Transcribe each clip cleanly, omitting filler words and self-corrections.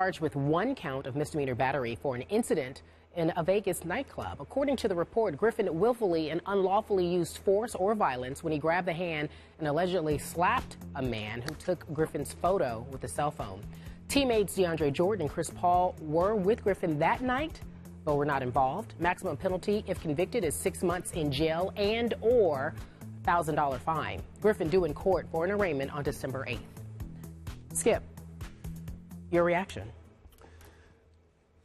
Charged with one count of misdemeanor battery for an incident in a Vegas nightclub. According to the report, Griffin willfully and unlawfully used force or violence when he grabbed the hand and allegedly slapped a man who took Griffin's photo with a cell phone. Teammates DeAndre Jordan and Chris Paul were with Griffin that night, but were not involved. Maximum penalty, if convicted, is 6 months in jail and or $1,000 fine. Griffin due in court for an arraignment on December 8th. Skip, your reaction?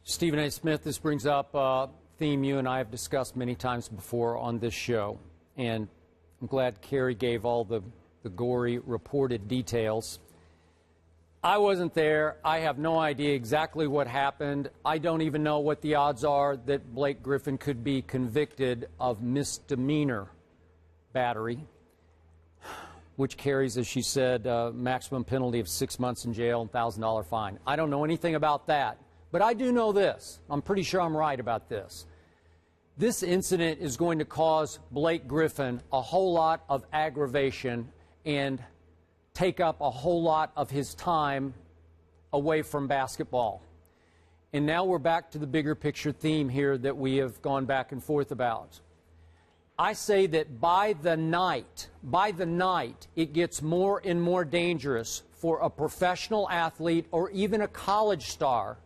Stephen A. Smith, this brings up a theme you and I have discussed many times before on this show, and I'm glad Carrie gave all the gory reported details. I wasn't there. I have no idea exactly what happened. I don't even know what the odds are that Blake Griffin could be convicted of misdemeanor battery, which carries, as she said, a maximum penalty of 6 months in jail and $1,000 fine. I don't know anything about that. But I do know this. I'm pretty sure I'm right about this. This incident is going to cause Blake Griffin a whole lot of aggravation and take up a whole lot of his time away from basketball. And now we're back to the bigger picture theme here that we have gone back and forth about. I say that by the night, it gets more and more dangerous for a professional athlete or even a college star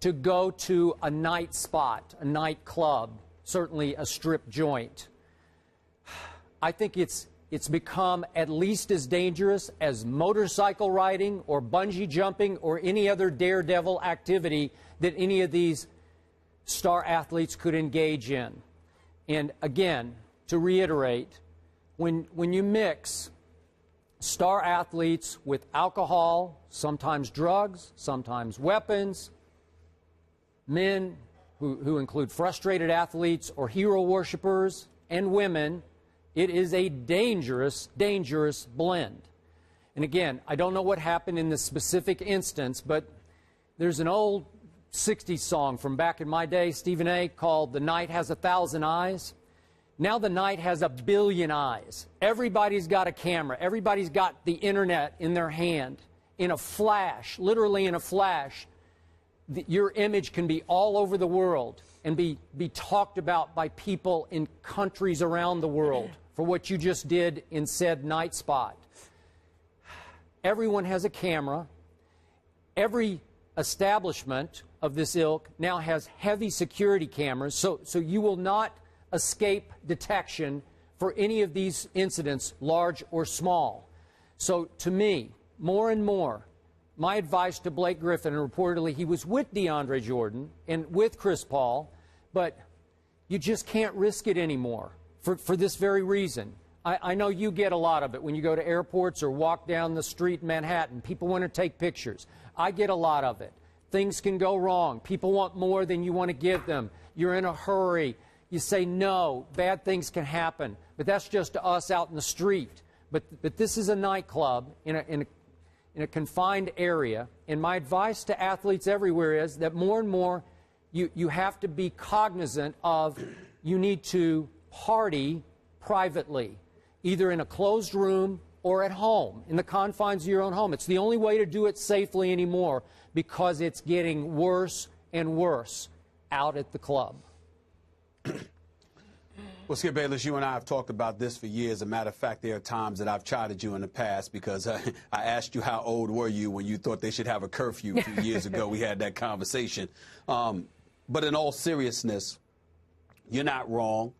to go to a night spot, a nightclub, certainly a strip joint. I think it's become at least as dangerous as motorcycle riding or bungee jumping or any other daredevil activity that any of these star athletes could engage in. And again, to reiterate, when you mix star athletes with alcohol, sometimes drugs, sometimes weapons, men who include frustrated athletes or hero worshipers, and women, it is a dangerous, dangerous blend. And again, I don't know what happened in this specific instance, but there's an old 60s song from back in my day, Stephen A., called "The Night Has 1,000 Eyes." Now the night has 1 billion eyes. Everybody's got a camera. Everybody's got the internet in their hand. In a flash, literally in a flash, your image can be all over the world and be talked about by people in countries around the world for what you just did in said night spot. Everyone has a camera. Every establishment of this ilk now has heavy security cameras, so you will not escape detection for any of these incidents, large or small. So to me, more and more, my advice to Blake Griffin, and reportedly he was with DeAndre Jordan and with Chris Paul, but you just can't risk it anymore for this very reason. I know you get a lot of it when you go to airports or walk down the street in Manhattan. People want to take pictures. I get a lot of it. Things can go wrong. People want more than you want to give them. You're in a hurry. You say no. Bad things can happen. But that's just to us out in the street. But this is a nightclub in a confined area, and my advice to athletes everywhere is that more and more you have to be cognizant of you need to party privately, either in a closed room or at home, in the confines of your own home. It's the only way to do it safely anymore because it's getting worse and worse out at the club. Well, Skip Bayless, you and I have talked about this for years. As a matter of fact, there are times that I've chided you in the past because I asked you how old were you when you thought they should have a curfew a few years ago. We had that conversation. But in all seriousness, you're not wrong,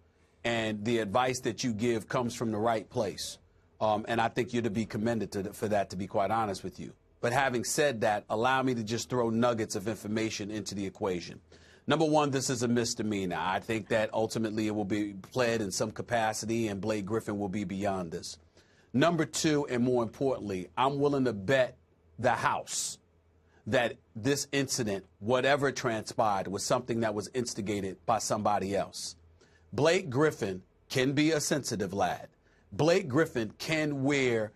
and the advice that you give comes from the right place. And I think you're to be commended for that, to be quite honest with you. But having said that, allow me to just throw nuggets of information into the equation. Number one, this is a misdemeanor. I think that ultimately it will be pled in some capacity, and Blake Griffin will be beyond this. Number two, and more importantly, I'm willing to bet the house that this incident, whatever transpired, was something that was instigated by somebody else. Blake Griffin can be a sensitive lad. Blake Griffin can wear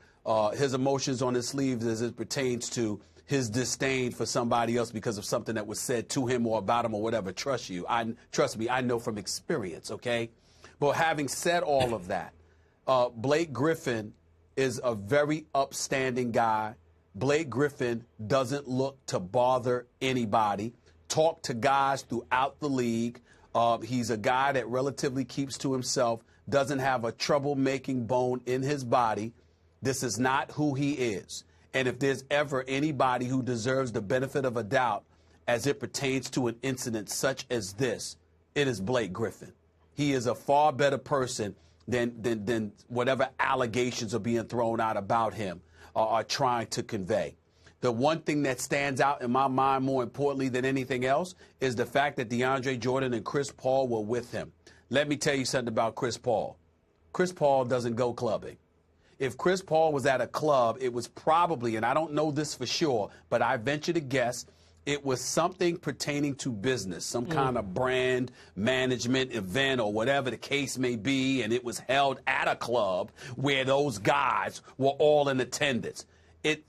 his emotions on his sleeves as it pertains to his disdain for somebody else because of something that was said to him or about him or whatever. Trust me, I know from experience, okay? But having said all of that, Blake Griffin is a very upstanding guy Blake Griffin doesn't look to bother anybody, talk to guys throughout the league. He's a guy that relatively keeps to himself, doesn't have a troublemaking bone in his body. This is not who he is. And if there's ever anybody who deserves the benefit of a doubt as it pertains to an incident such as this, it is Blake Griffin. He is a far better person than whatever allegations are being thrown out about him are trying to convey. The one thing that stands out in my mind more importantly than anything else is the fact that DeAndre Jordan and Chris Paul were with him. Let me tell you something about Chris Paul. Chris Paul doesn't go clubbing. If Chris Paul was at a club, it was probably, and I don't know this for sure, but I venture to guess, it was something pertaining to business, some kind of brand management event or whatever the case may be, and it was held at a club where those guys were all in attendance.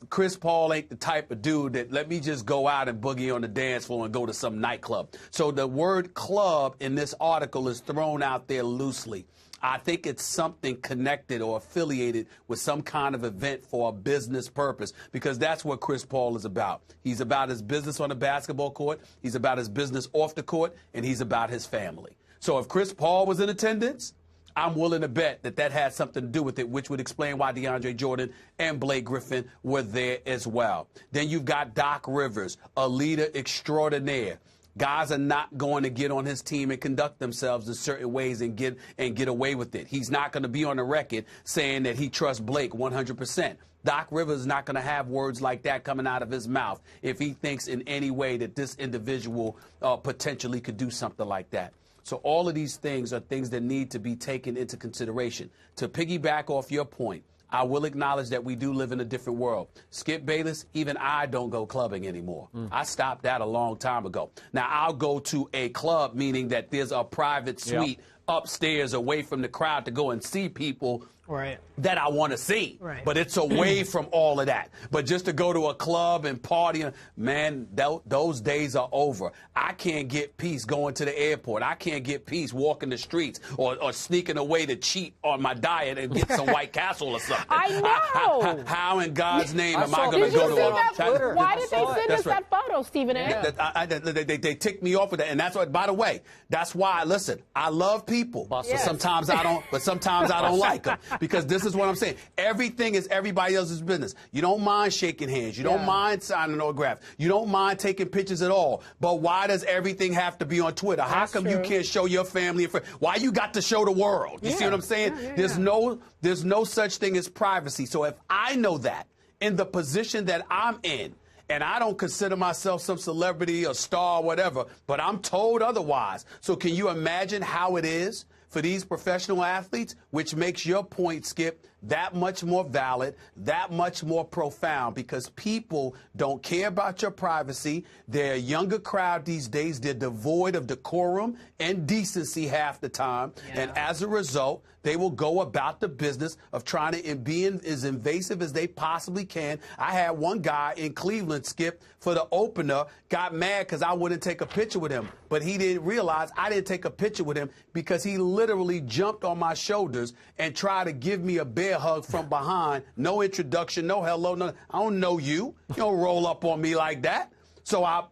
Chris Paul ain't the type of dude that let me just go out and boogie on the dance floor and go to some nightclub. So the word club in this article is thrown out there loosely. I think it's something connected or affiliated with some kind of event for a business purpose, because that's what Chris Paul is about. He's about his business on the basketball court, he's about his business off the court, and he's about his family. So if Chris Paul was in attendance, I'm willing to bet that that had something to do with it, which would explain why DeAndre Jordan and Blake Griffin were there as well. Then you've got Doc Rivers, a leader extraordinaire. Guys are not going to get on his team and conduct themselves in certain ways and get away with it. He's not going to be on the record saying that he trusts Blake 100%. Doc Rivers is not going to have words like that coming out of his mouth if he thinks in any way that this individual potentially could do something like that. So all of these things are things that need to be taken into consideration. To piggyback off your point, I will acknowledge that we do live in a different world. Skip Bayless, even I don't go clubbing anymore. I stopped that a long time ago. Now, I'll go to a club, meaning that there's a private suite upstairs away from the crowd to go and see people that I want to see. But it's away from all of that. But just to go to a club and party, man, those days are over. I can't get peace going to the airport. I can't get peace walking the streets or sneaking away to cheat on my diet and get some White Castle or something. I know. How in God's name am I going to go to a... Why did they send us that photo, Stephen A? They ticked me off with that. And that's what, by the way, that's why, listen, I love people. But sometimes I don't like them. Because this is what I'm saying. Everything is everybody else's business. You don't mind shaking hands. You don't mind signing an autograph. You don't mind taking pictures at all. But why does everything have to be on Twitter? How come you can't show your family and friends? Why you got to show the world? You see what I'm saying? There's no such thing as privacy. So if I know that in the position that I'm in, and I don't consider myself some celebrity or star or whatever, but I'm told otherwise. So can you imagine how it is for these professional athletes, which makes your point, Skip, that much more valid, that much more profound, because people don't care about your privacy. They're a younger crowd these days. They're devoid of decorum and decency half the time. And as a result, they will go about the business of trying to be as invasive as they possibly can. I had one guy in Cleveland, Skip, for the opener, got mad because I wouldn't take a picture with him. But he didn't realize I didn't take a picture with him because he literally jumped on my shoulders and tried to give me a bear hug from behind. No introduction, no hello, no. I don't know you. You don't roll up on me like that. So I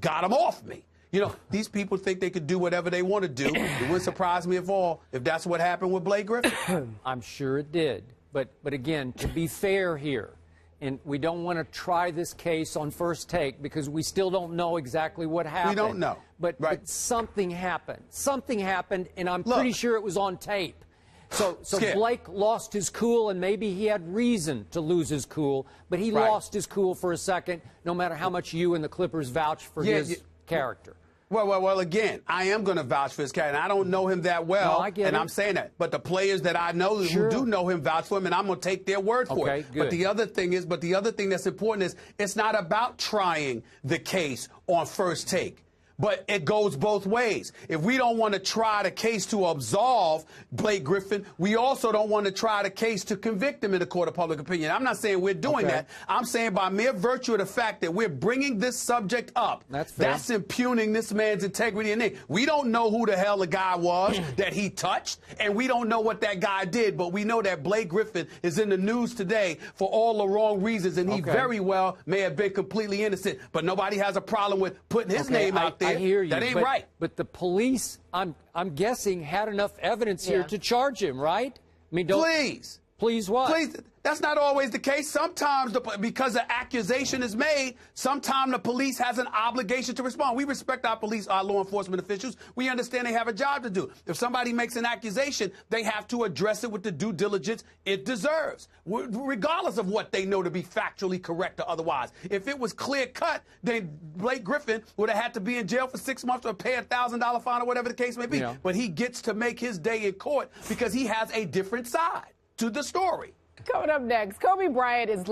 got him off me. You know, these people think they could do whatever they want to do. It wouldn't surprise me at all if that's what happened with Blake Griffin. I'm sure it did. But again, to be fair here, and we don't want to try this case on first take because we still don't know exactly what happened. We don't know. But something happened. Something happened, and I'm pretty sure it was on tape. So Blake lost his cool, and maybe he had reason to lose his cool, but he lost his cool for a second, no matter how much you and the Clippers vouch for his character. Well, again, I am going to vouch for his character. And I don't know him that well, no, I get it. I'm saying that. But the players that I know who do know him vouch for him, and I'm going to take their word for it. Good. But the other thing that's important is it's not about trying the case on first take. But it goes both ways. If we don't want to try the case to absolve Blake Griffin, we also don't want to try the case to convict him in the court of public opinion. I'm not saying we're doing that. I'm saying by mere virtue of the fact that we're bringing this subject up, that's impugning this man's integrity and name. We don't know who the hell the guy was that he touched, and we don't know what that guy did, but we know that Blake Griffin is in the news today for all the wrong reasons, and he very well may have been completely innocent. But nobody has a problem with putting his name out there. I hear you. That ain't right. But the police, I'm guessing, had enough evidence here to charge him, right? I mean, Please what? Please. That's not always the case. Sometimes, because an accusation is made, sometimes the police has an obligation to respond. We respect our police, our law enforcement officials. We understand they have a job to do. If somebody makes an accusation, they have to address it with the due diligence it deserves, regardless of what they know to be factually correct or otherwise. If it was clear cut, then Blake Griffin would have had to be in jail for 6 months or pay $1,000 fine or whatever the case may be. Yeah. But he gets to make his day in court because he has a different side to the story. Coming up next, Kobe Bryant is looking